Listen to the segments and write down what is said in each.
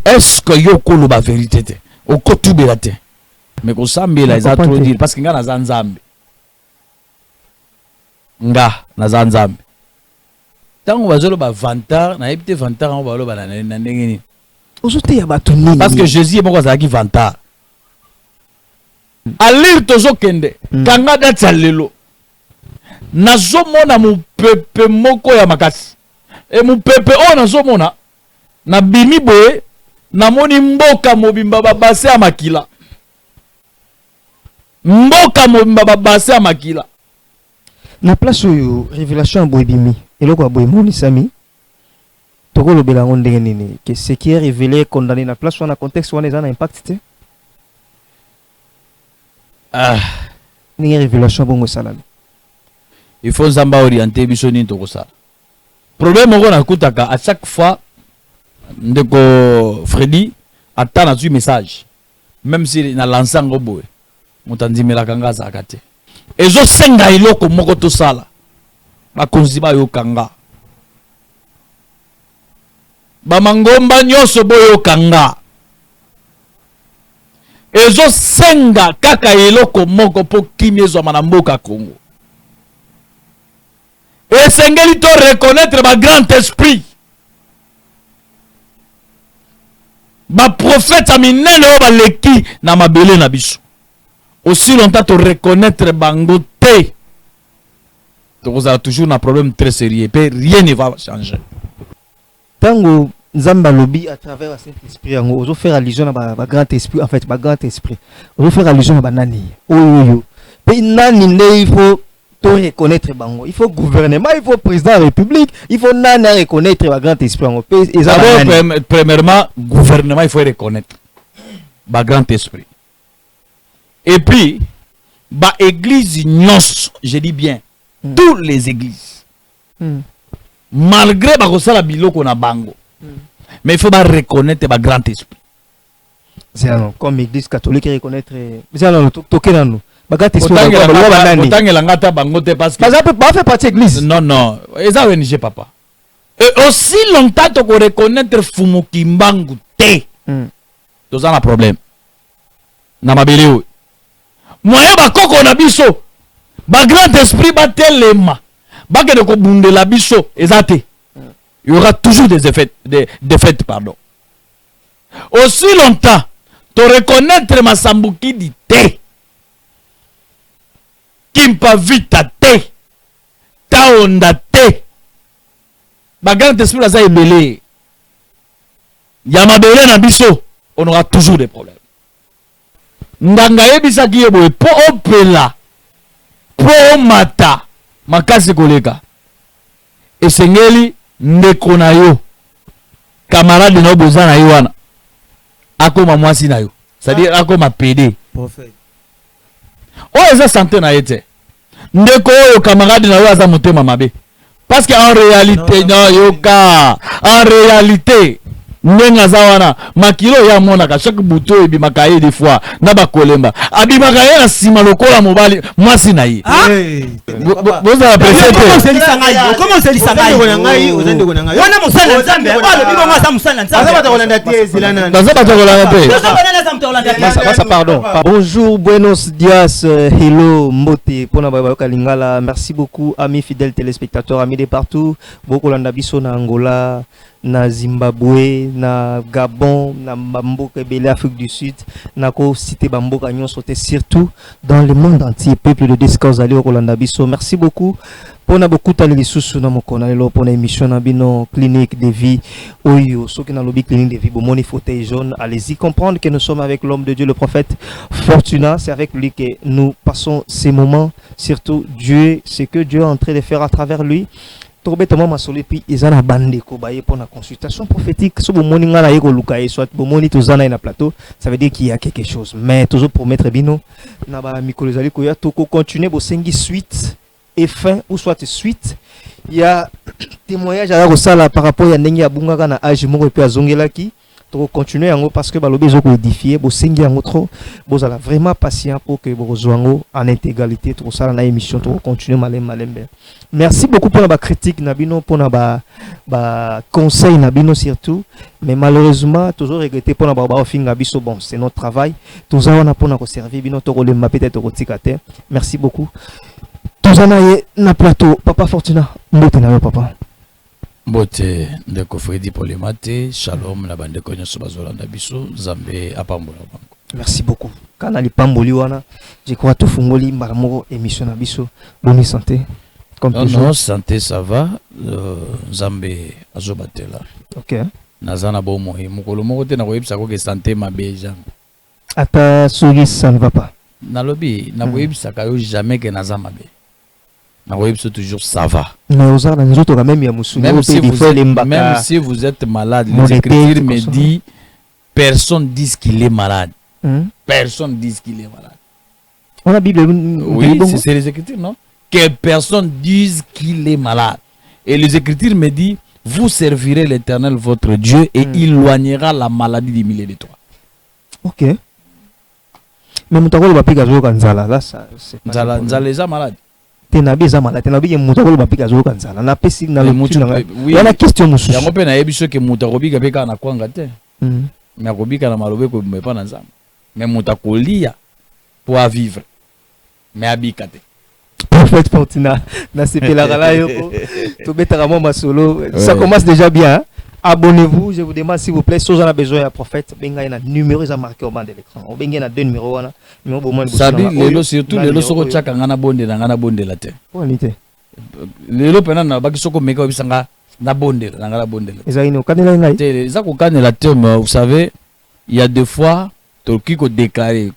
est-ce que yokolo ba vérité te okotubela te mais ko sambela eza trop dire parce que nga na zanzambe nga na zanzambe tango bazolo ba vantar na yebite vantar on ba lo ba na ndenge ni ozote ya bato nini parce que Jésus est moko azaki vantar alir tozo kende kanga dati lelo nazomona mupepe moko ya makasi e mupepe o nazomona na bimi boye namoni mboka mobimba babase ya makila mboka mobimba babase ya makila na place oyo révélation ya boyebimi eloko ya boyemoni sami tokolobela ngo ndenge nini que ce qui est révélé condamné na place wana contexte wana eza na impact te ndenge révélation bongo esalami il faut nzamba orienter biso nini tokosala problème oko nakutaka à chaque fois ndeko Freddy ata na tu message même si na lancer ngo boye motandimelaka nga azaka te ezosenga eloko moko tosala bakonzi bayokanga bamangomba nyonso boyokanga ezosenga kaka eloko moko po kimi ezwama na mboka Congo esengeli to reconnaître ba grand esprit ba prophète a minene o baleki na mabele na biso aussi longtemps to reconnaître bango te vous avez toujours un problème très sérieux et rien ne va changer tango nzamba lobby à travers le Saint-Esprit on ozo faire allusion à ba grand esprit en fait ba grand esprit ozo faire allusion à ba nani oyo pe nani ne il faut to reconnaître bango il faut gouvernement il faut président de la République il faut nani reconnaître ba grand esprit on peut premièrement gouvernement il faut reconnaître ba grand esprit et puis ba église nyos je dis bien toutes les églises malgré ba kosala biloko na bango mais il faut pas reconnaître ba grand esprit c'est alors comme église catholique reconnaître c'est alors toquer nous ba grand esprit otangela ngata bango te parce que pas fait partie église non non eza ONG papa et aussi longtemps to reconnaître fumu kimbangu te toza na problème na mabele o moyen ba koko na biso ba grand esprit ba telema ba ke de ko bundela biso ezate il y aura toujours des effets des défaites pardon aussi longtemps to reconnaître masambuki di te kimpa vita te taonda te ba grand esprit la za ebele ya mabele na biso on aura toujours des problèmes ndanga yebisa ki yeboye po opela po mata makasi koleka esengeli ndeko na yo camarade na oboza na yo wana akoma mwasi na yo c'est-à-dire akoma PD prophète oyo eza santé na ye te ndeko oyo camarade na yo aza motema mabe parce que en réalité non yoka en réalité ndenge aza wana makilo ya monaka chaque buto ebimaka ye des fois na bakolemba abimaka ye na nsima lokola mobali mwasi na ye bozala presete comment c'est lisangai wana musala nzambe alo bibo mwasa musala nzambe baza bakolanda te ezilana baza bakolanda te pardon bonjour buenos dias hello mbote pona bayoka lingala merci beaucoup amis fidèles téléspectateurs amis de partout bokolanda biso na Angola na Zimbabwe na Gabon na mboka ebele Afrique du Sud na ko cité bamboka nyonso te surtout dans le monde entier peuple de discours ali okolanda biso merci beaucoup pona beaucoup tali lisusu na mokona lelo pona émission na bino clinique de vie oyo soki na lobby clinique de vie bomoni fauteuil jaune allez-y comprendre que nous sommes avec l'homme de Dieu le prophète Fortuna c'est avec lui que nous passons ces moments surtout Dieu ce que Dieu est en train de faire à travers lui Tobetama masole pi ezana bande ko baye pour la consultation prophétique so bomoni ngana yeko luka e soit bomoni tozana na plateau ça veut dire qu'il y a quelque chose mais toujours promettre bino na ba mikolo zali ko ya to ko continuer bo sengi suite et fin ou soit suite il y a témoignage à la par rapport à ndenge ya bungaka na âge moko pe azongelaki to continuer yango parce que balobi zo ko édifier bo sengi yango trop bo zala vraiment patient pour que bo rejoindre en intégralité to ça na émission to continuer malembe. Merci beaucoup pour la critique nabino pour na ba conseil nabino surtout mais malheureusement toujours regretter pour na ba finga biso bon c'est notre travail tous on a pour na ko servir bino to ko le peut-être ko tikate. Merci beaucoup. Tous on a na plateau Papa Fortuna mbote na yo papa. Mbote ndeko Fredi Polemate, shalom la bande konyo sobazolanda biso, Zambe apambola bango. Merci beaucoup. Kana li pamboli wana, je crois tout fungoli mbaramoko émission na biso. Bonne santé. Comme toujours. Non, santé ça va, Zambe azobatela. OK. Nazana bo moyi, mukolo moko te na koyebisa ko ke santé mabe jam. Ata sogi ça ne va pas. Nalobi, na koyebisa ka yo jamais que naza mabe. Toujours ça va. Même si vous êtes malade, les Écritures me disent personne dit qu'il est malade. Personne dit qu'il est malade. On a Bible. Oui, c'est les Écritures, non? Que personne dise qu'il est malade. Et les Écritures me disent vous servirez l'Éternel votre Dieu et il éloignera la maladie du milieu de toi. OK. Mais mutako le papi gazo kanzala là ça c'est pas. Nzala malade. Tenabi za malade, tenabi mutako le papi gazo kanzala. Na pesi na le mutu na. Oui. On a question musu. Yango pe na yebiso ke mutako bika beka na kwanga te. Mais akobika na malobe ko me pa na nzamba. Mais mutako lia pour vivre. Mais abika te. Prophète Fortuna na sepela kala yoko. To betaka mo masolo. Ça commence déjà bien. Hein? Abonnez-vous, je vous demande s'il vous plaît, si vous avez besoin d'un prophète, il y a un numéro qui est marqué au bas de l'écran. Il y a deux numéros. Ça dit, surtout les lots qui sont en bonde, la terre. Les lots qui sont en bonde, vous savez, il y a des fois, qui ont déclaré,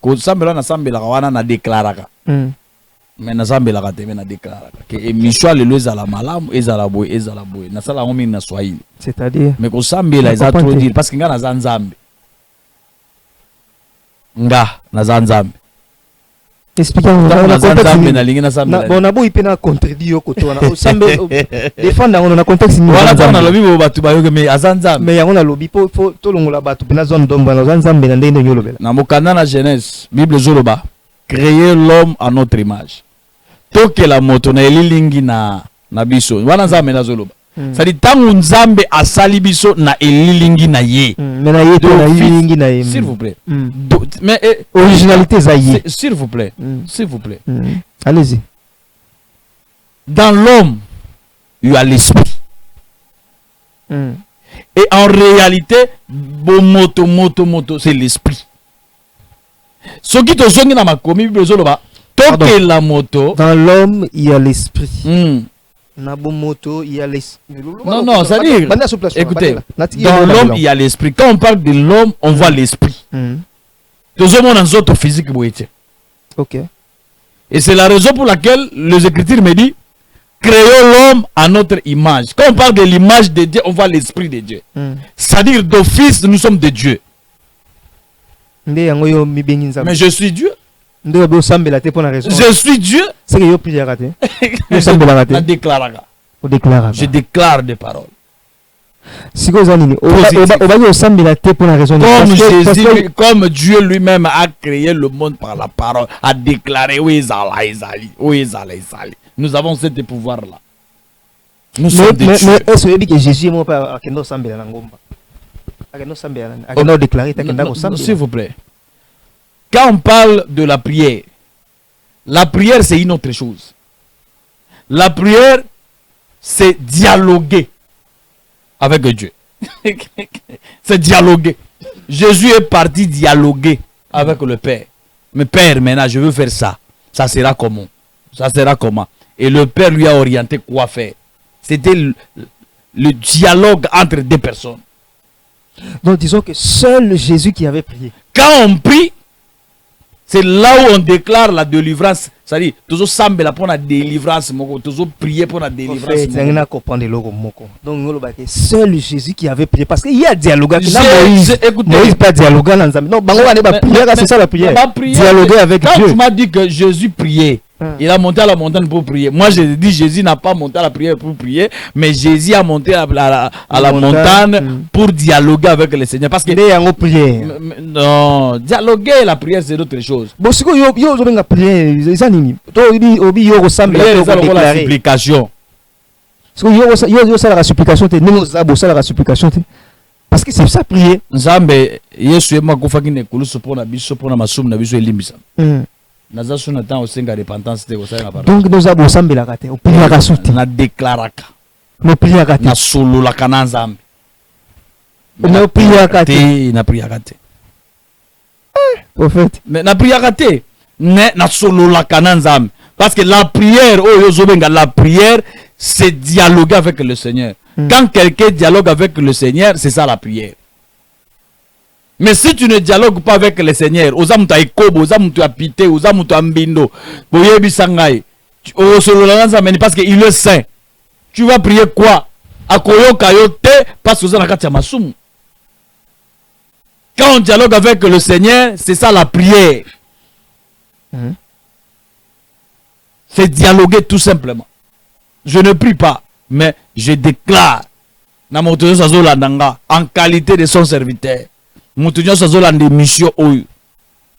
mais nazambe la kate na déclare que émission le lois à la malam ezala boy na sala ngomi na swahili c'est-à-dire mais ko sambela eza trop dire parce que nga na zanzambe expliquons na zanzambe na lingi na sambela bon na boy pena contredire yo koto na sambe défendre on a contexte ni voilà na lobi bo batu ba yo mais azanzambe mais yango na lobi po to longola batu pena zone domba na zanzambe na ndenge nyolobela na mokanda na Genèse Bible zoloba créer l'homme à notre image. Toke la moto na elilingi na biso. Wana nzambe na zoloba. Ça dit tangu nzambe asali biso na elilingi na ye. Mais na ye to na elilingi na ye. S'il vous plaît. Mais originalité za ye. S'il vous plaît. S'il vous plaît. Allez-y. Dans l'homme, il y a l'esprit. Et en réalité, bon moto, c'est l'esprit. Ce qui te sonne dans ma commune, toque la moto. Dans l'homme, il y a l'esprit. Dans moto, il y a l'esprit. Non, ça dit. Écoutez, dans l'homme, il y a l'esprit. Quand on parle de l'homme, on voit l'esprit. Tout le monde dans notre physique. Ok. Et c'est la raison pour laquelle les Écritures me disent créons l'homme à notre image. Quand on parle de l'image de Dieu, on voit l'esprit de Dieu. C'est-à-dire d'office, nous sommes de Dieu. Mais je suis Dieu. Je suis Dieu. Je déclare des paroles. Comme Dieu lui-même a créé le monde par la parole, a déclaré nous avons ce pouvoir-là. Nous sommes des dieux. Mais est-ce que Jésus est s'il vous plaît. Quand on parle de la prière c'est une autre chose. La prière c'est dialoguer avec Dieu. C'est dialoguer. Jésus est parti dialoguer avec le Père. Mais Père, maintenant je veux faire ça. Ça sera comment? Ça sera comment? Et le Père lui a orienté quoi faire. C'était le dialogue entre deux personnes. Donc disons que seul Jésus qui avait prié. Quand on prie, c'est là où on déclare la délivrance. C'est-à-dire, toujours semble pour la délivrance, toujours prier pour la délivrance. Donc seul Jésus qui avait prié. Parce qu'il y a dialogue. Moïse pas dialoguer. Non, c'est ça la prière. Dialoguer avec Dieu. Quand tu m'as dit que Jésus priait, Il a monté à la montagne pour prier. Moi, je dis, Jésus n'a pas monté à la prière pour prier, mais Jésus a monté à la montagne pour dialoguer avec le Seigneur. Parce que non, dialoguer la prière, c'est d'autres choses. Bon, c'est quoi, yo, la prière, c'est anime. Yo ressemble à la supplication. C'est quoi, yo, ça la supplication, nous, ça la supplication, parce que c'est ça prier. Nzambe, Yesu ema kufa kine kulusu pona biso pona masumu na biso elimisa. Naza suna temps osenga repentance te osala na pardon. Donc nous avons ensemble la kate, on prie la souti. Na déclaraka. No prie la kate. Na solo la kana Nzambe. No prie la kate. Na prie la kate. Prophète. Mais na prie la kate. Na solo la kana Nzambe. Parce que la prière, oh yozobenga, la prière, c'est dialoguer avec le Seigneur. Quand quelqu'un dialogue avec le Seigneur, c'est ça la prière. Mais si tu ne dialogues pas avec le Seigneur, ozamuta ekobo, ozamuta pité, ozamuta mbindo, boyebi sangai, parce qu'il est saint. Tu vas prier quoi? Akoyo kayote, parce que ozanakati masumu. Quand on dialogue avec le Seigneur, c'est ça la prière. C'est dialoguer tout simplement. Je ne prie pas, mais je déclare en qualité de son serviteur. Moutounyo sazola de mission oyo.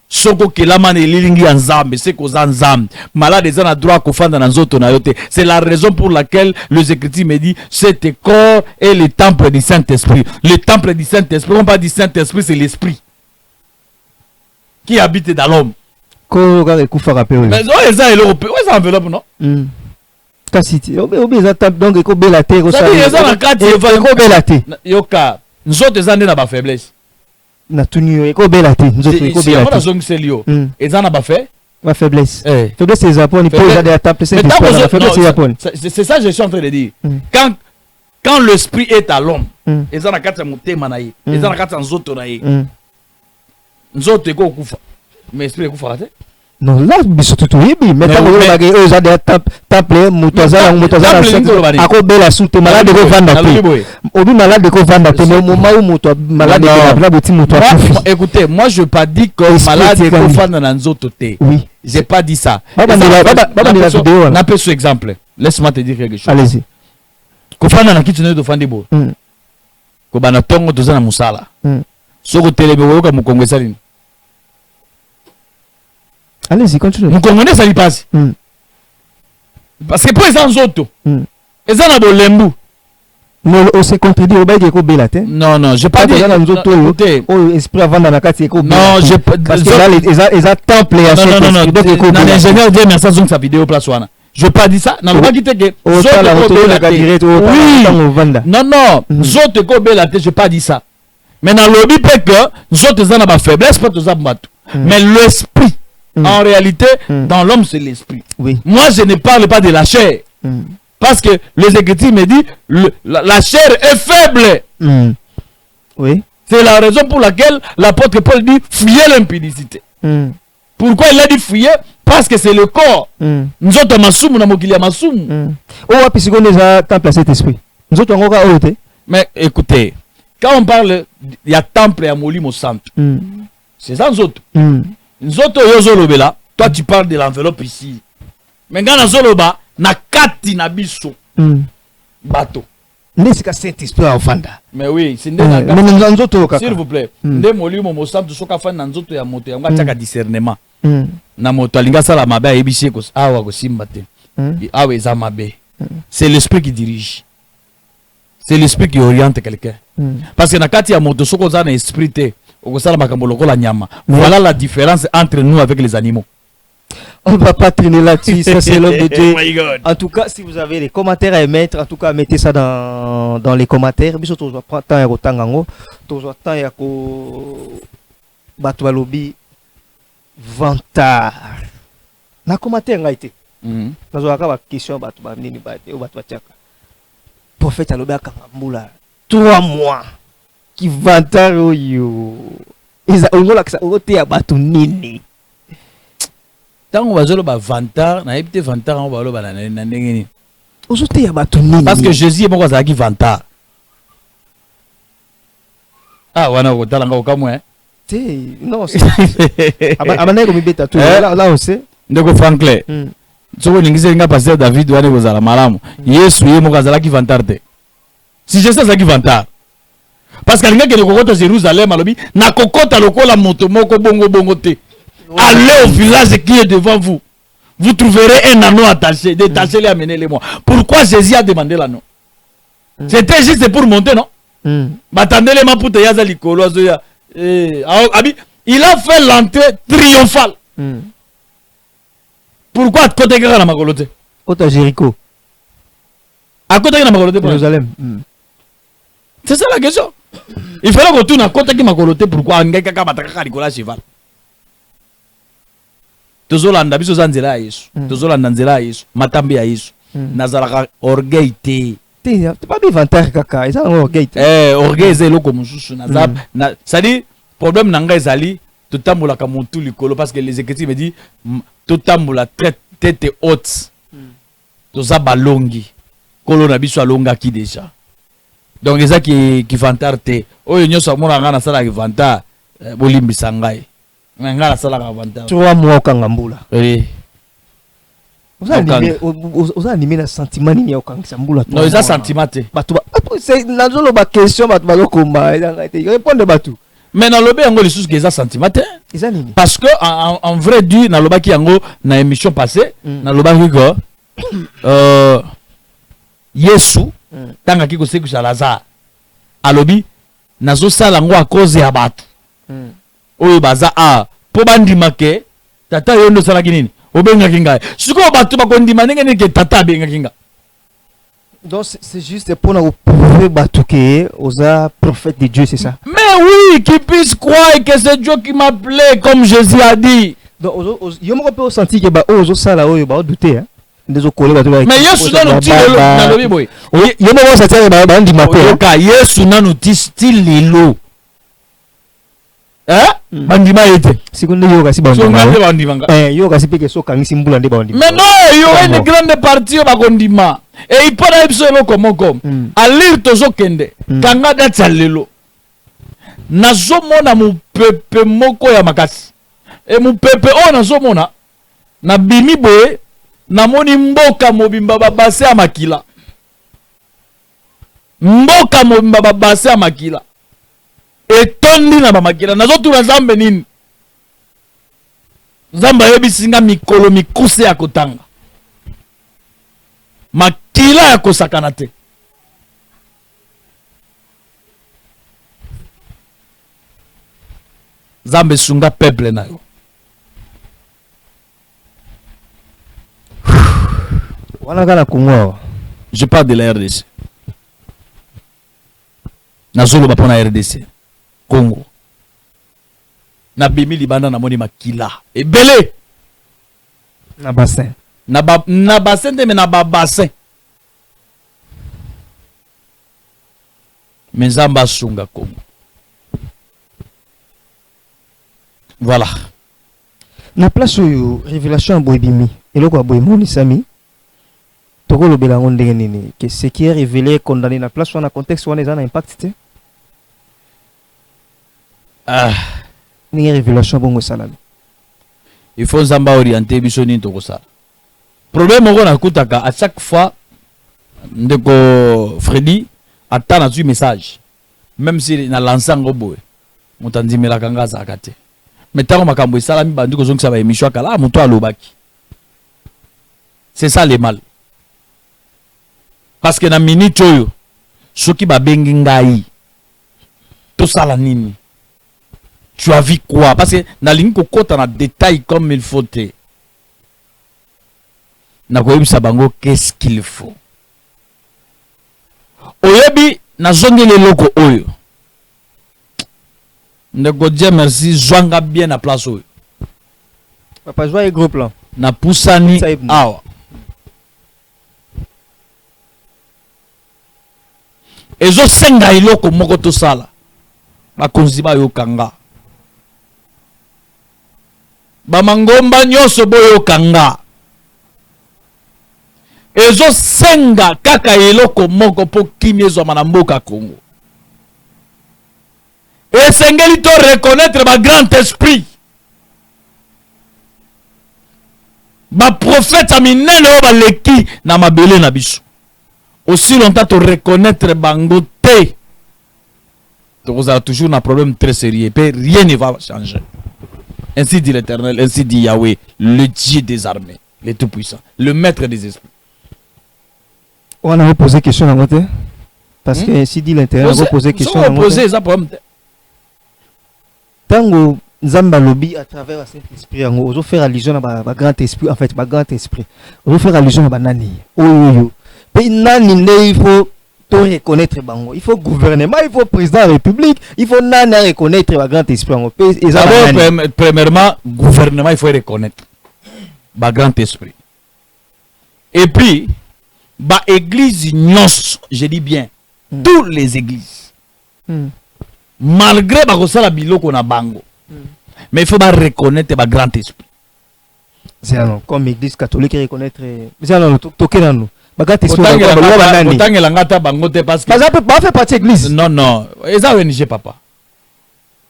Soko kelama ne lilingi ya Nzambe, c'est ko Nzambe. Malade eza na droit ko fanda na nzoto na yote. C'est la raison pour laquelle les Écritures me dit cet corps est le temple du Saint-Esprit. Le temple du Saint-Esprit, on parle du Saint-Esprit, c'est l'esprit qui habite dans l'homme. Ko ga kufa rappel. Mais ça est l'européen, ça enveloppe non? Kasiti. Obi za tap donc ko belate ko ça. Ça na kati ko belate. Yoka, nzoto eza na ba faiblesse. Na tunio eko belate nzoto eko belate on zong selio eza na ba fait ma faiblesse faiblesse c'est Japon il pose des attaques c'est Japon c'est ça je suis en train de dire quand l'esprit est à l'homme eza na kati motema na ye eza na kati nzoto na ye nzoto eko kufa mais esprit ekufa te. Non, là, surtout tout oui, mais quand vous avez eux des temple mutazala ako bela soute malade ko vanda te. Obi malade ko vanda te mais moment où muto malade ko na boti muto. Écoutez, moi je pas dit que malade ko vanda na nzoto te. Oui, j'ai pas dit ça. Baba la vidéo. Na peu exemple. Laisse-moi te dire quelque chose. Allez-y. Ko vanda na kitune do fandi bo. Ko bana tongo tozana musala. Soko telebe woka mukongo salini. Allez-y, continuez. Vous comprenez ça, il passe. Parce que pour les autres, ils ont un lembu. Non, on s'est contredit au bail de Kobelate. Non, non, j'ai pas dit. Oh, esprit avant dans la carte, non, j'ai pas. Parce que là, ils ont temple et non, non, l'ingénieur dit merci à sa vidéo place one. Je pas dit ça. Non, pas dit que. Oui. Non, non, Zote Kobelate, je pas dit ça. Mais dans le lobby, que Zote ont ma faiblesse, pas tous mais l'esprit. En réalité, dans l'homme, c'est l'esprit. Oui. Moi, je ne parle pas de la chair. Parce que les Écritures me disent la chair est faible. Oui. C'est la raison pour laquelle l'apôtre Paul dit fuyez l'impudicité. Pourquoi il a dit fuyez? Parce que c'est le corps. Nous autres, Massoum, nous avons Massoum. Oh, puis c'est qu'on a temple à cet esprit. Nous autres, on a mais écoutez, quand on parle, il y a temple et Amoli au centre. C'est ça, nous autres. Nzoto yozolobela, toi tu parles de l'enveloppe ici. Mais quand nazoloba na kati na biso. Bateau. N'est-ce Saint-Esprit en fanda. Mais oui, c'est s'il vous plaît. Nde molimo mo samtu soka fanda nzoto ya moto ya ngaka discernement. Na moto alinga sala mabe ayebisi ko awa ko simba te. Awa eza mabe. C'est l'esprit qui dirige. C'est l'esprit qui oriente quelqu'un. Parce que na kati ya moto soko za na esprit te. Voilà la différence entre nous avec les animaux. On ne va pas traîner là-dessus, ça c'est l'homme de Dieu. En tout cas, si vous avez des commentaires à émettre, en tout cas, mettez ça dans les commentaires. Biso to prend temps ya kotangango, to temps ya ko batwa lobby vantard. Na commentaire ngaite. Nazo aka ba question batwa ba nini ba te o batwa tiaka. Prophète alobi akangambula 3 mois. Qui vantard yo. Ils ont la côté à batu nini. Tant on va jouer le vantard, na épité vantard on va le bala na ndengeni. Aujourd'hui à batu nini. Parce que Jésus est bon quoi ça qui vantard. Ah wana ko talanga ko kamwe. Non c'est. Amana ko mibeta tout là on sait. Ndeko Franklin. soko lingise nga pasteur David wane kozala malamu Yesu ye moko azalaki vantar te si je sais azalaki vantar parce que alinga kende kokota Jérusalem alobi na kokota lokola moto moko bongo te allez au village qui est devant vous, vous trouverez un anneau attaché, détachez-les, amenez-les-moi. Pourquoi Jésus a demandé l'anneau? C'était juste pour monter, non? Batandele ma pour te yaza likolo il a fait l'entrée triomphale. Pourquoi à côté de la Magolote? Côté Jéricho. À côté de la Magolote Jérusalem. C'est ça la question. Il fallait qu'on tourne à côté de la Magolote. Pourquoi un gars qui a battu Nicolas cheval? Tozolanda biso zanzela Yesu. Tozolanda nzela Yesu. Matambi ya Yesu. Nazalaka orgueil te. T'es pas bien vantar kaka, ils ont orgueil. Orgueil c'est le comme sous nazab. Ça dit problème nanga ezali totambola ka montu likolo parce que les écritures me dit totambola tête haute. Toza balongi. Kolo na biso alonga ki déjà. Donc ça qui vantar te. Oyo nyoso mona ngana sala ki vantar bolimbisa ngai. Ngana sala ka vantar. 3 mois au Kangambula. Oui. Vous animé le sentiment ni au Kangambula. Non, ils ont sentiment te. C'est la zone ba question ba combat. Répondre batu. Mais dans le bé yango les choses qu'ils ont sentiment te. Parce que en vrai dit dans le baki yango na émission passée, dans le baki ko Yesu tanga kiko seku sa Lazare. Alobi nazo sala ngo à cause ya batu. Oyo baza po bandima ke tata yondo sala kinini obenga kinga siko batu bakondima ndenge ke tata benga kinga. Donc c'est juste pour nous prouver batu ke oza prophète de Dieu, c'est ça? Mais oui, qui puisse croire que c'est Dieu qui m'appelait comme Jésus a dit. Donc yo peut sentir que ba ozo sala oyo ba douter hein. Des collègues batu ba. Mais Yesu na nous tile na lobi boy. Yo mo sentir ba bandima ko. Ka Yesu na nous tile lelo. Bandima ete seconde yo kasi bandima yo kasi peke so kangisi mbula nde bandima mais non yo une grande partie ba kondima et il para biso lo comme à lire tozo kende kanga data lelo nazo mona mu pepe moko ya makasi et mu pepe o nazo mona na bimi boye na moni mboka mobimba babase ya makila mboka mobimba babase ya makila etondi na bamakila nazotuna Nzambe nini Nzambe ayebisinga mikolo mikuse ya kotanga makila ya kosakana te Nzambe sunga peuple na yo wana kana Congo. Je parle de la RDC nazoloba pona RDC Congo. Na bimi libanda na moni makila. Ebele. Na bassin. Na bassin de na ba bassin. Menzamba sunga Congo. Voilà. Na place où révélation boybimi. Eloko aboyimoni sami. Toko lobela ngondenge nini que ce qui est révélé condamné na place où na contexte où on est en impact. Ni révélation bongo salami. Il faut Nzamba orienter biso ni to kosala. Problème on a kutaka à chaque fois ndeko Freddy attend na message. Même si na lancer ngo boy. Mutandimela kanga zakate. Mais tant makambo salami bandu ko zonga ba émission kala muto alobaki. C'est ça le mal. Parce que na minute oyo soki ba bengi ngai to sala nini. Tu as vu quoi? Parce que na ligne kokota na détail comme il faut te. Na koyebisa bango qu'est-ce qu'il faut. Oyebi na zongele loko oyo. Ndeko Dieu merci zwanga bien na place oyo. Papa joie gros plan. Na pusani awa. Ezo senga iloko moko to sala. Bakonzi ba yo kanga. Bamangomba nyoso boyo kanga. Ezo senga kaka eloko moko po kimiezo manamboka Congo. Et sengeli to reconnaître ba grand esprit. ba prophète aminene o ba leki na mabele na biso. Aussi longtemps te reconnaître bango te. Vous avez toujours un problème très sérieux. Rien ne va changer. Ainsi dit l'Éternel, ainsi dit Yahweh, le Dieu des armées, le Tout-Puissant, le Maître des esprits. On a posé question à côté. Parce que ainsi dit l'Éternel, on a posé question à côté. Tango Nzamba lobby à travers le Saint-Esprit, on va faire allusion à grand esprit, en fait, grand esprit. On va faire allusion à Nani. Puis Nani, il faut reconnaître bango, il faut gouvernement, il faut président de la République, il faut nana reconnaître le grand esprit. Premièrement, gouvernement, il faut reconnaître le grand esprit. Et puis, bah église je dis bien, toutes les églises, malgré la bilo qu'on a bango, mais il faut pas reconnaître le grand esprit. C'est comme l'église catholique reconnaître, c'est alors toquer nous. Parce que fait partie église. Non, non. Et ça ONG, papa.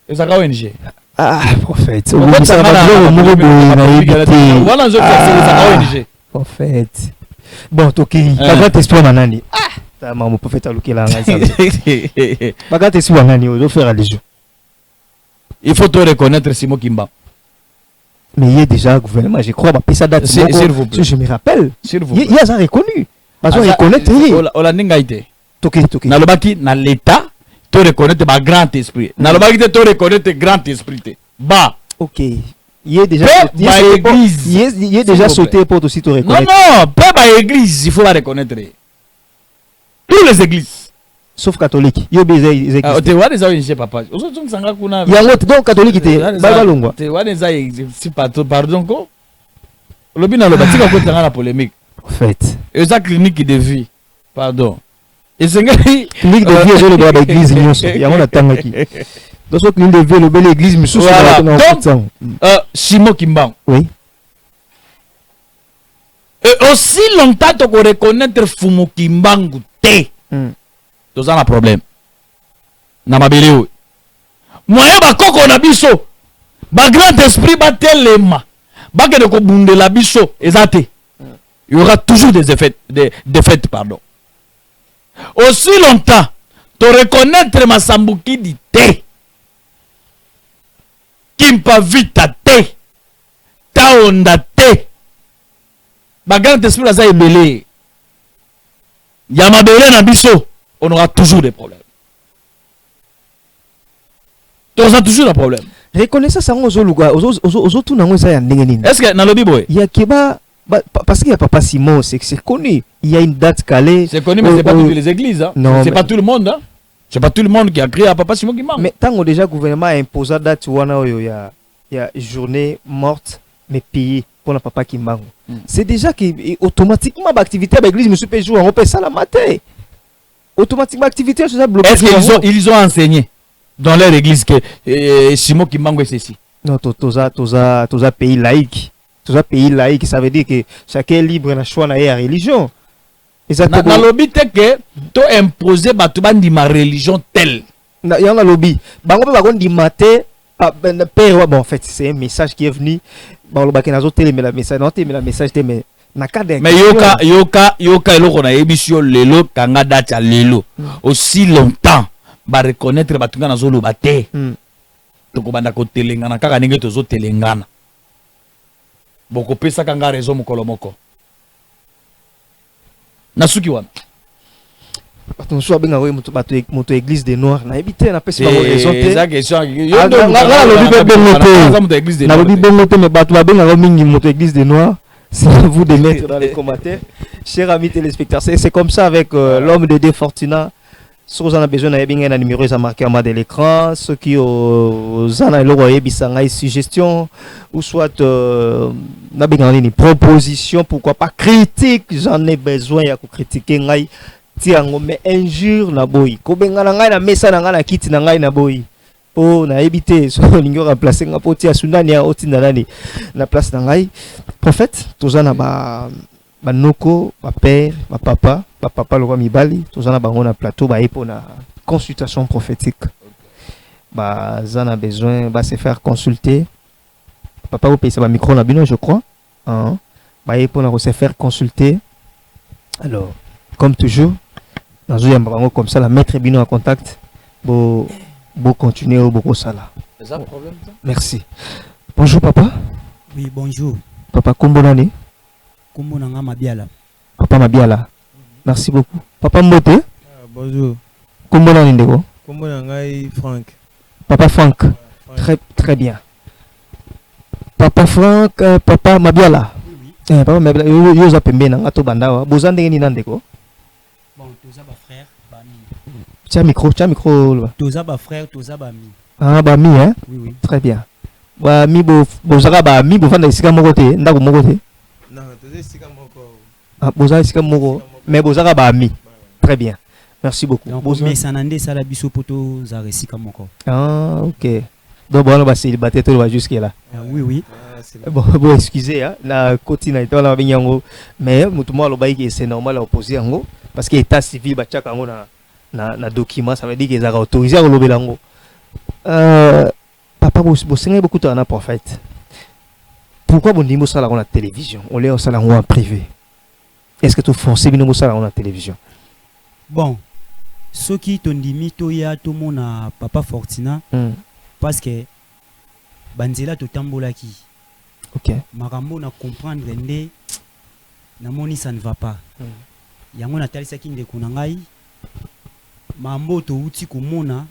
Et ça ONG. Ah, prophète. Prophète. Bon, toki. Bagat esprit manani. Ah, ta maman prophète a loqué là. Bagat esprit manani, on doit faire allusion. Il faut te reconnaître Simon Kimba. Mais il y a déjà un gouvernement, je crois, ça date. S'il vous plaît. Je me rappelle. Il y a ça reconnu. Parce qu'on reconnaît. Toki. Nalobaki na l'état, tu reconnaître le grand esprit. Nalobaki tu reconnaître le grand esprit. Bah. Ok. Il y a déjà. Il y a déjà sauté pour aussi te reconnaître. Non, pas par église, il faut la reconnaître. Toutes les églises. Sauf catholique. Il y a des églises. Tu vois des ONG, papa. Il y a l'autre, donc catholique était. Tu vois des ONG, pardon, quoi. Le bin a le bâti quand tu as la polémique. En fait. Et ça, clinique de vie. Pardon. Et c'est clinique de vie, j'ai le droit d'église. Il y a un attend qui. Dans ce clinique de vie, le bel église, mais sous donc, Simon Kimban. Oui. Et aussi longtemps que tu reconnaître Fumo Kimbangu, tu as un problème. Namabeleo. Moi, je na biso. Ba grand esprit ba telema. Ba ke de ko bunde la biso ezate. Il y aura toujours des effets, des défaites, pardon. Aussi longtemps, tu reconnaître ma sambuki di te. Kimpa vita te. Taonda te. Ba grand esprit la za ebele. Yamabele na biso, on aura toujours des problèmes. Tu auras toujours des problèmes. Reconnaissance ça aux autres nango ça ya ndenge nini. Est-ce que na lobi boy? Ya kiba parce qu'il y a Papa Simon, c'est connu. Il y a une date calée. C'est connu, mais c'est pas toutes les églises. Hein. Non, c'est pas tout le monde. Hein. C'est pas tout le monde qui a créé à Papa Simon qui manque. Mais tant que déjà le gouvernement a imposé la date, il y a journée morte, mais payée pour le Papa qui manque. C'est déjà que automatiquement l'activité de l'église, monsieur peut jouer, on peut ça la matin. Automatiquement l'activité, c'est ça bloqué. Est-ce qu'ils ont enseigné dans leur église que Simon qui manque c'est ceci? Non, tous un pays laïque. Tous un pays laïque, ça veut dire que chacun est libre dans choix de la religion. Dans le lobby, c'est que tu as imposé ma religion telle. Il y a un lobby. Bon, en fait, c'est un message qui est venu. Mais le message, mais lelo kanga data lelo aussi longtemps ba reconnaître batunga na zolo bate to ko banda ko telengana kaka ndenge to zo telengana boko pesa kanga raison mokolo moko nasuki wana attention abenga we moto église des noirs na ebité na pesa ba raison te ça question yo ndo na lobi bongo te mais bato babenga mingi moto église des noirs. C'est à vous de mettre dans les commentaires. Chers amis téléspectateurs, c'est comme ça avec l'homme de Dieu Fortuna. Si vous en avez besoin, vous avez un numéro marqué en bas de l'écran. Ceux qui ont une suggestion ou soit une proposition, pourquoi pas critique, j'en ai besoin de critiquer. Mais injure, na boy. Kobenga na ngai na mesa na ngai na kiti na ngai na boy. Oh, na évité so lingo remplacer nga poti ya sundani ya oti nani na place na ngai prophète tozana ba noko ba père ba papa lo mibali tozana bango na plateau ba epo na consultation prophétique ba zana besoin ba se faire consulter papa au pays ba micro na bino je crois hein pour se faire consulter. Alors, comme toujours, dans un comme ça, la maître Bino en contact. Bon continuer au beaucoup ça là. C'est ça le problème ça? Merci. Bonjour papa. Oui, bonjour. Papa Kombonani. Kombonanga Mabiala. Papa Mabiala. Merci beaucoup. Papa Mbote. Bonjour. Kombonani ndeko. Kombonanga Franck. Papa Franck. Très bien. Papa Franck, papa Mabiala. Oui. Papa Mabiala, yo za pembe na ngato bandawa. Bozande ni nandeko. Bon, toza ba frère, ba mi. Tiens micro. Toza ba frère, toza ba mi. Ah ba mi hein. Oui. Très bien. Ba mi bozaka ba mi bofanda isika moko te, ndako moko te. Non, toza isika moko. Ah bozaka isika moko, mais bozaka ba mi. Très bien. Merci beaucoup. Donc mais sanande sala biso poto za resika moko. Ah OK. Donc bon on va célibataire tout va jusque là. Oui. Bon excusez hein, la continue to la binyango mais mutu mo aloba que c'est normal à opposer yango parce que état civil ba tchaka yango na document ça veut dire qu'ils ont autorisé à lobela yango. Papa vous sengez beaucoup de prophète. Pourquoi bon ndimo sala na télévision? On les sala en privé. Est-ce que tu forcé bino sala na télévision? Bon, ce qui tondimi to ya to mona papa Fortina parce que banzela to tambola ki. OK. Marambo na comprendre ndé na moni ça ne va pas. Yango na talisa ki ndeko na ngai. Mambo to uti ko mona.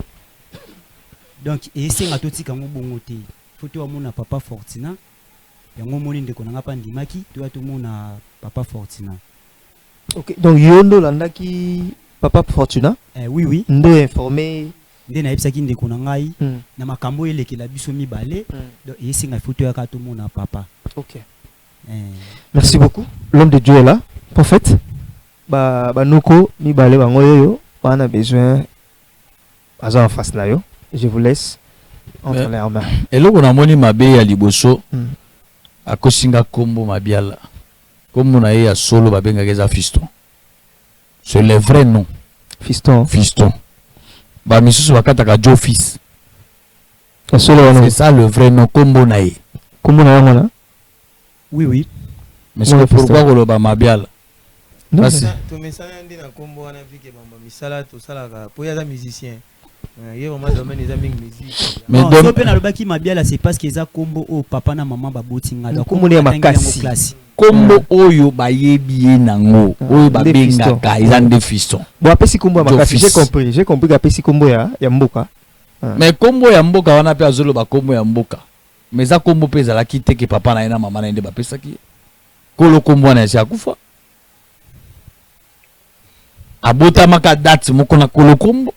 Donc esenga to tika ngo bongo te. Foto mona papa Fortina. Yango moni ndeko na ngapa ndimaki to to mona papa Fortina. OK. Donc yondo landaki papa Fortuna? Oui. Ndo informé nde na yebisaki ndeko na ngai na makambo elekela biso mibale donc esenga foto ya kato mona papa. OK. Merci beaucoup. L'homme de Dieu est là. Prophète. Noko mibale bango yoyo on a besoin aza en face na yo. Je vous laisse entre les mains. Et là on a moni mabe ya liboso akosinga kombo Mabiala. Kombo na ye ya solo babenga keza fiston. C'est le vrai nom. Fiston. Ba misusu bakataka Joe fils. C'est ça le vrai nom kombo na ye. Kombo na yango na? Oui. Mais c'est pourquoi koloba Mabiala? Parce que to mesana ndi na kombo wana vike bamba misala to salaka po ya za musicien. Ye vraiment domaine des amis musique. Mais donc pe na lobaki Mabiala c'est parce que za kombo o papa na maman ba botinga donc kombo ya makasi. Kombo oyo bayebi nango oyo babengaka izande fiston. Bon apesi kombo ya makasi, j'ai compris apesi kombo ya mboka. Mais kombo ya mboka wana pe azolo ba kombo ya mboka. Mais za kombo pe za la kite ke papa na ina mama na inde ba pesaki. Kolo kombo na ya kufa. Abota maka date moko na kolo kombo.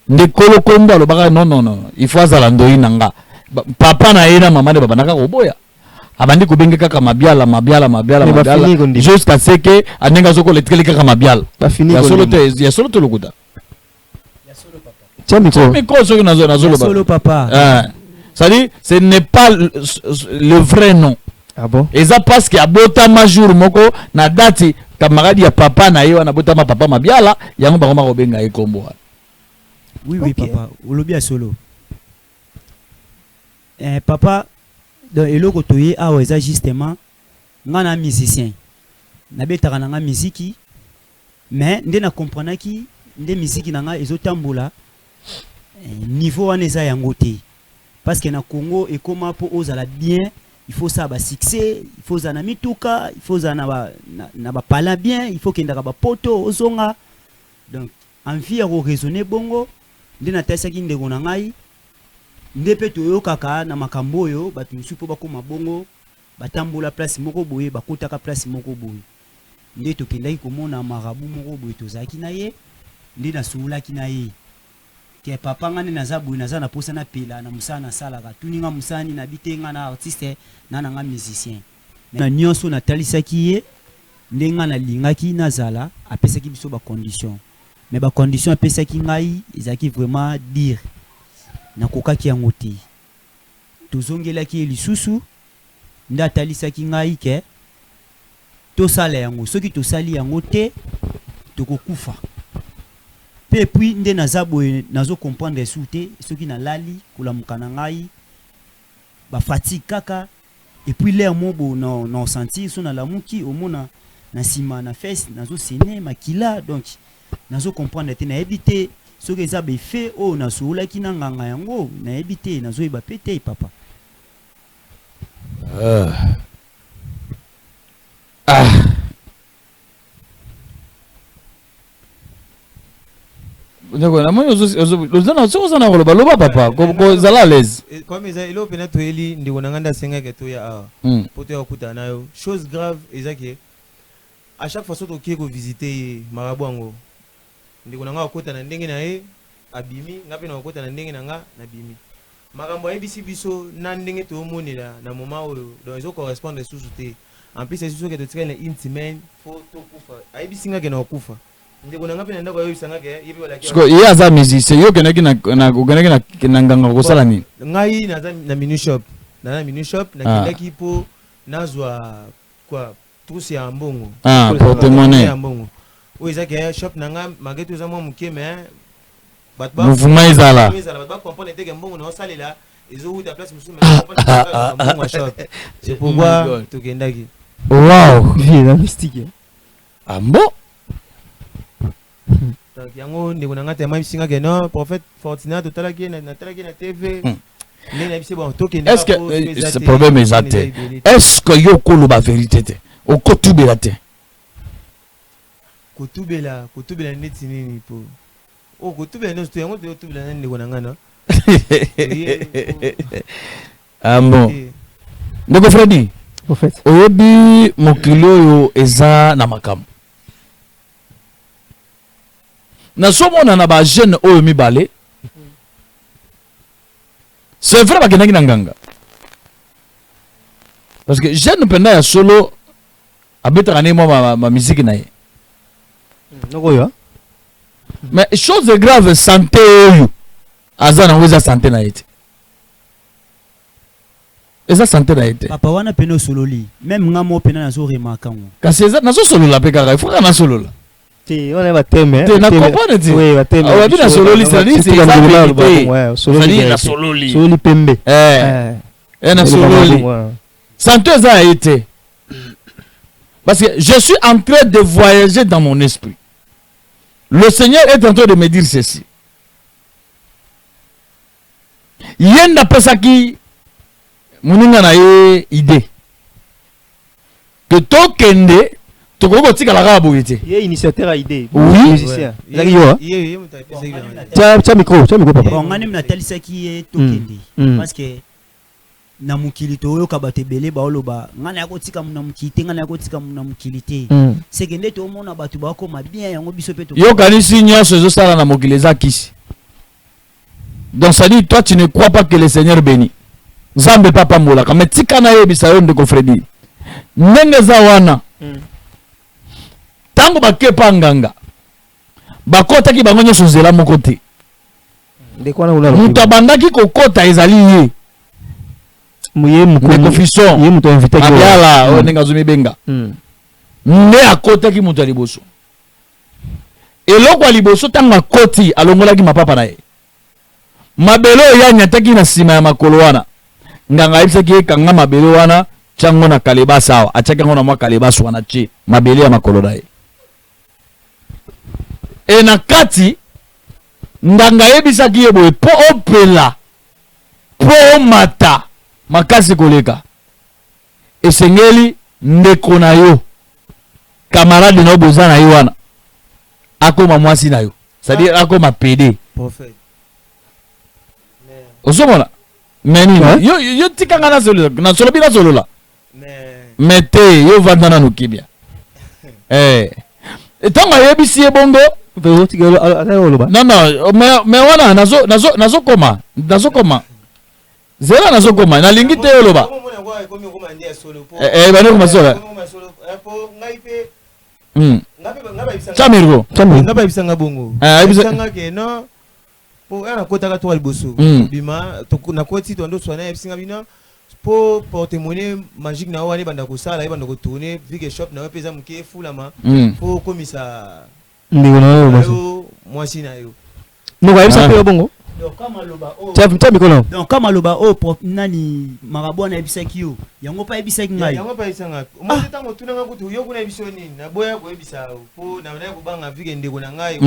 Nde kolo kombo alobaka non, il faut azala ndoi nanga. Papa na ina mama de baba naka koboya. Abandi ko kaka Mabiala jusqu'à ce que anenga zoko le tele kaka Mabiala ba fini ya solo to lokuta ya solo papa tiens micro so na solo papa ça dit ce n'est pas le vrai nom. Ah bon? Et ça parce que abota ma jour moko na date camarade ya papa na yo na bota ma papa Mabiala yango ba ko benga e kombo. Oui papa olobi ya solo papa donc eloko toye awa eza justement ngana musicien nabetaka nanga miziki mais nde na comprendre ki nde miziki nanga ezotambola niveau wana eza yango te parce que na Congo ekoma po ozala bien il faut ça ba succès il faut za na mituka il faut za na ba pala bien il faut kendaka ba poto ozonga donc envie ya raisonner bongo nde na tasaki ndeko na ngai ndepe toyo kaka na makambo oyo batu misupo bakoma bongo batambola place moko boye bakotaka place moko boye nde tokendaki komona marabu moko boye tozalaki na ye nde nasulaki na ye ke papa ngane naza boye naza na posa na pela na musala nasalaka tuninga musani na bitenga na artiste na nanga musicien na nyonso natalisaki ye nde nga nalingaki nazala apesaki biso ba condition mais ba condition apesaki ngai ezaki vraiment dire nakokaki yango te tozongelaki lisusu nde atalisaki ngai ke tosala yango soki tosali yango te tokokufa pe puis nde naza boye nazo comprendre esu te soki nalali kolamuka na ngai bafatigue kaka et puis l'air mobo non sentir son la muki au mona na sima na fesse nazo sene makila donc nazo comprendre te na éviter ce que ça be fait o na soula ki na nganga yango na éviter nazo eba pété papa D'accord, na moi ozana ko loba papa ko zala à l'aise. Comme ils ont peut-être eli ndi konanganda senga ke to ya poto ya kuta nayo chose grave ezaki à chaque fois soto ki ko visiter marabango ndi konanga kota na ndenge na ye abimi ngapi na kota na ndenge na nga na bimi makambo ya biso na ndenge to monela na moment oyo donc ils correspondre sous te en plus c'est sûr que de traîner une semaine faut to kufa ayebisi nga ke na kufa ndeko na ngapi na ndako yo sanga ke yebi wala ke parce que il y a za musicien yo kenaki na nganga ko sala ni ngai na mini shop na mini shop na kindaki po nazwa quoi tout ya mbongo porte-monnaie ya mbongo o ezaki shop na nga mageto za mwa muke mais mouvement ezala ba comprendre te ke mbongo na salela ezo uta place musu mais mbongo shop c'est pourquoi to kendaki wow vie la mystique ah bon donc yango ndeko na nga te singa ke non prophète Fortunato talaki na TV est-ce que ce problème est est-ce que yo kolo ba vérité te o kotubela te kotubela neti nini po o kotubela no to yango to kotubela ndeko na nga no ah bon ndeko Freddy prophète oyebi mokilo yo eza na makambo na somona na ba jeune oyo mibale c'est vrai bakendaki na nganga parce que jeune penda ya solo abetaka ne mwa ma musique na ye nokoyo mais chose grave santé oyo aza nango eza santé na ye te eza santé na ye te papa wana pene osololi même nga mo pene nazo remarka ngo kasi eza nazosolola mpe kaka ifo kaka nasolola te on est bateme te na comprendre te oui bateme awabi na sololi c'est-à-dire c'est c'est na sololi sololi pembe na sololi santé eza na ye te parce que je suis en train de voyager dans mon esprit. Le Seigneur est en train de me dire ceci. Yenda pesaki muninga na ye idée que to kende to ko tika la rabo yete. Il est initiateur à idée. Oui. Musicien. Zaki yo. Tiens micro papa. Bon ngani mnatalisa ki to kende parce que na mukili to yo kabate belé ba oloba ngana yako tika muna mukite ngana yako tika muna mukilité sekende to mona batu ba ko ma bien yango biso pe to yo kanisi nyonso zo sala na mokili za kisi. Donc ça dit toi tu ne crois pas que le Seigneur bénit. Zambe papa mola kama tika na ye bisa yo ndeko Freddy. Ndenge za wana. Tango bakepa nganga. Bakota ki bango nyonso zela moko te. Ndeko na una. Mutu abandaki kokota ezali ye. Muye mukofison ye muto invité ki abiala o nenga zumi benga ne akota ki mutu aliboso eloko aliboso tanga koti alongola ki mapapa na ye mabelo ya nyataki na sima ya makolo wana nganga ibisa ki kanga mabelo wana chango na kalebasa awa achaka ngona mwa kalebasa wana chi mabele ya makolo na ye e na kati nganga yebisa ki yebo po opela po mata makasi koleka esengeli ndeko na yo camarade na boza na yo wana akoma mwasi na yo c'est-à-dire akoma PD prophète osomona meni yo tikanga na solola mais te yo vanda na nukibia etango yebisi ye bongo non mais wana nazokoma zela nazokoma nalingi te oloba bane kumasola chamirgo ngaba ibisanga bongo ibisanga ke no po ana kotaka to liboso bima to na koti to ndo swana ibisinga bino po porte-monnaie magique na wani banda ko sala banda ko tourner vike shop na pesa muke fulama po komisa ndiko na yo mwasi na yo no ibisa pe bongo donc kama loba o nani marabu na ebisaki yo yango pa ebisaki ngai yango pa isanga mo tango tunanga kutu yo kuna ebiso nini na boya ko ebisa po na na ko banga vike ndeko na ngai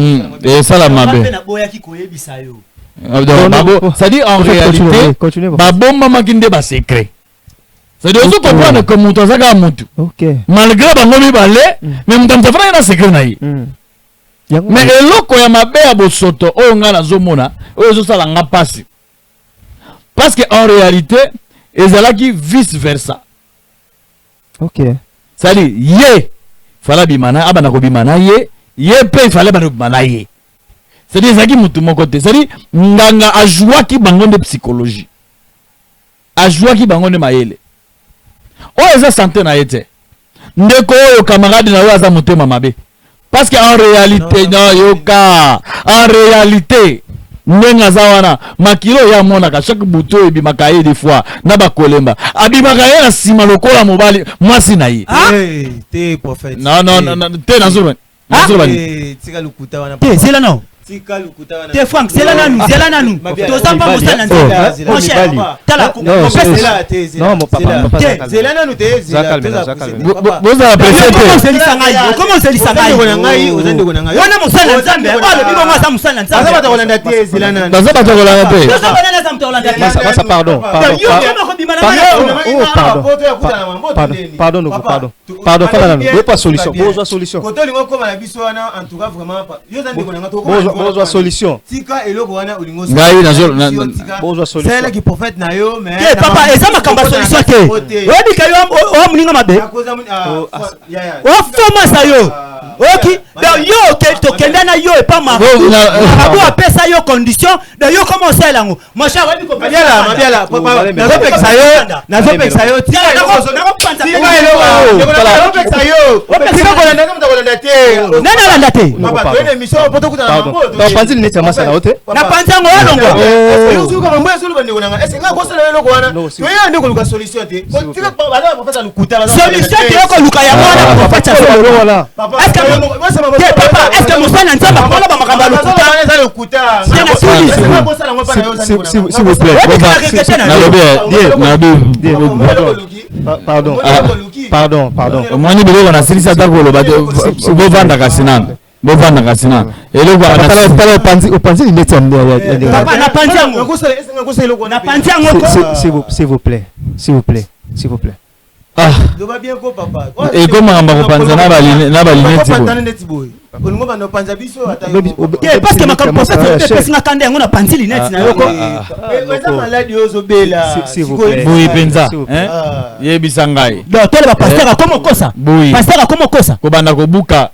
et ça la mabe na boya ki ko ebisa yo c'est-à-dire en réalité babomba makinde ba secret c'est-à-dire on comprendre que mutu azaka mutu malgré bango mibale mais mutu mtafana na secret na yi mais eloko ya mabe ya bosoto oyo nga nazomona oyo ezosala nga pasi parce que en réalité ezalaki vice versa c'est-à-dire ye fala bimana abana ko bimana ye pe fala bana bimana ye c'est-à-dire ezalaki mutu moko te c'est-à-dire nganga ajouaki bango nde psychologie ajouaki bango nde mayele oyo eza santé na ye te ndeko oyo camarade na yo aza motema mabe parce que en réalité non yoka en réalité ndenga zawana makilo ya mona ka chaque bouton et bimaka ye des fois na ba kolemba abimaka ye na sima lokola mobali mwasi na ye te prophète non te nazo tika lukuta wana te zela non tika lukuta wana te Frank zela nanu to samba mosala nzambe mon cher tala non mon papa zela nanu te zela vous appréciez comment c'est lisangai ngai ozande ko ngai wana mosala nzambe wala bibo masa mosala nzambe azaba ta kolanda te zela nanu azaba ta kolanda te masa pardon pas solution koto lingo koma na biso wana en tout cas vraiment yo zande ko nanga to bonjour solution tika eloko wana ulingo ngai nazo bonjour solution c'est là qui prophète na yo mais ke papa eza makamba solution te obi ka yo o muninga mabe o foma sa yo ok donc yo to kenda na yo et pas marabu apesa yo condition de yo comment ça lango mon cher obi ko mabiala papa nazo peksa yo tika eloko peksa yo tika ko landa ko landa te nana landa te papa to une mission poto kutana mambo donc panzi ni neti masa na ote na panzango olongo yo suka mambo ya solo ndeko nanga est-ce nga ko sala eloko wana to yo ndeko luka solution te tika bala ko fata lukuta solution te ko luka ya mwana ko fata solo voilà est-ce que mosala nzamba kola ba makamba lukuta s'il vous plaît pardon mwani biloko na silisa ta koloba bovandaka sinana bovandaka sinana eloko opanzi lineti ya papa na panzi yango s'il vous plaît doba bien ko papa ekomaka kopanza na balineti boye olingo bando panza biso ata parce que makambo professeur pesi na kanda yango na panzi lineti na yoko eza maladi ozo bela s'il vous plaît boye penza yebisa ngai donc tole ba pasteur akomo kosa pasteur akomo kosa kobanda kobuka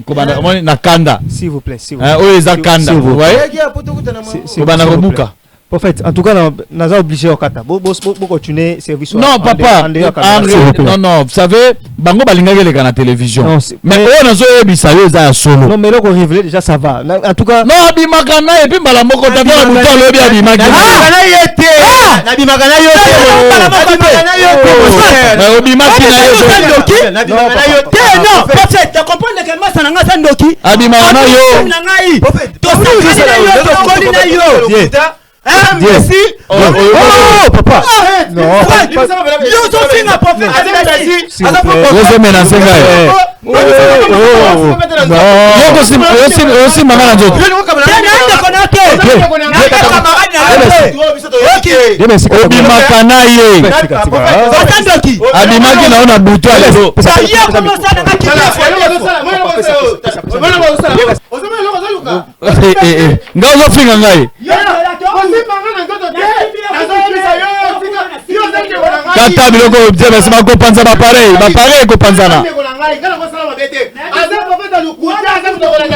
kobanda moni na kanda s'il vous plaît oyo eza kanda kobanda kobuka en fait, en tout cas, nous avons obligé au Kata. Continuer service. Non, papa. Non, vous savez, bango balinga gele kana télévision. Mais on a zo bisayo za solo. Non, mais là qu'on révèle déjà ça va. En tout cas, non, bimakana et puis mbala moko ta na bouton lobi abimaki. Bimakana yete. Na bimakana yote. Bimakana yote. Na obimaki na yote. Na bimakana yote. Non, prophète, tu comprends que moi ça nanga sandoki. Abimakana yo. Nangai. To sakina yo, to kolina yo. Merci. Oh, papa. Non. Yo to finga prophète. Vous menacez gars. Aussi magana nzoto. Obimakana ye. Abimaki na ona butu alezo. Nga ozofinga ngai. Kata biloko jebe sima kopanza ba pareil kopanzana.